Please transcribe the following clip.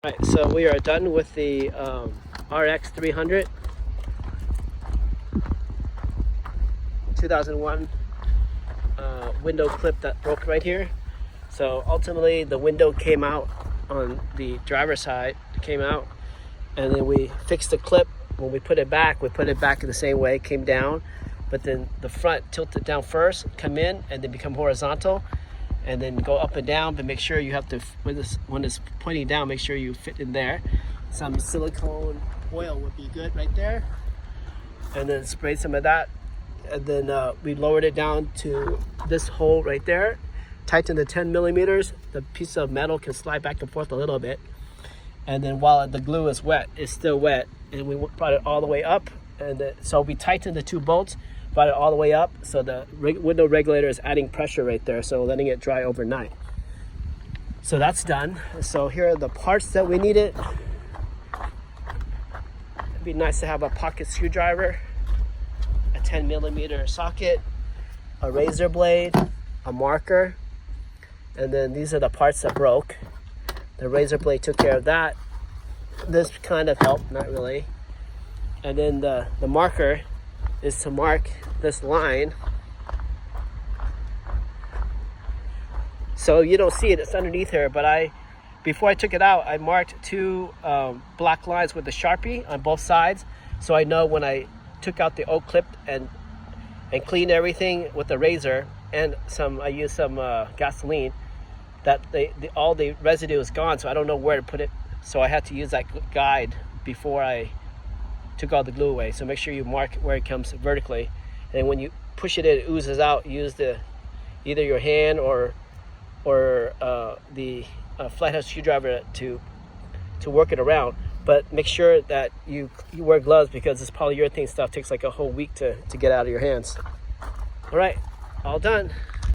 All right, so we are done with the RX 300 2001 window clip that broke right here. So ultimately the window came out on the driver's side, it came out, and then we fixed the clip. When we put it back in the same way, it came down, but then the front tilted down first, come in, and then become horizontal, and then go up and down. But make sure you have to, when it's pointing down, make sure you fit in there. Some silicone oil would be good right there, and then spray some of that, and then we lowered it down to this hole right there, tighten the 10 millimeters. The piece of metal can slide back and forth a little bit, and then while the glue is wet, it's still wet, and we brought it all the way up, and so we tightened the two bolts, brought it all the way up, so the window regulator is adding pressure right there, so letting it dry overnight. So that's done. So here are the parts that we needed. It'd be nice to have a pocket screwdriver, a 10 millimeter socket, a razor blade, a marker, and then these are the parts that broke. The razor blade took care of that. This kind of helped, not really. And then the marker is to mark this line. So you don't see it, it's underneath here, but before I took it out, I marked two black lines with the Sharpie on both sides, so I know when I took out the old clip and cleaned everything with the razor, and I used some gasoline, that all the residue is gone, so I don't know where to put it. So I had to use that guide before I took all the glue away. So make sure you mark where it comes vertically, and when you push it, it oozes out. Use either your hand or the flathead screwdriver to work it around. But make sure that you wear gloves, because this polyurethane stuff takes like a whole week to get out of your hands. All right, all done.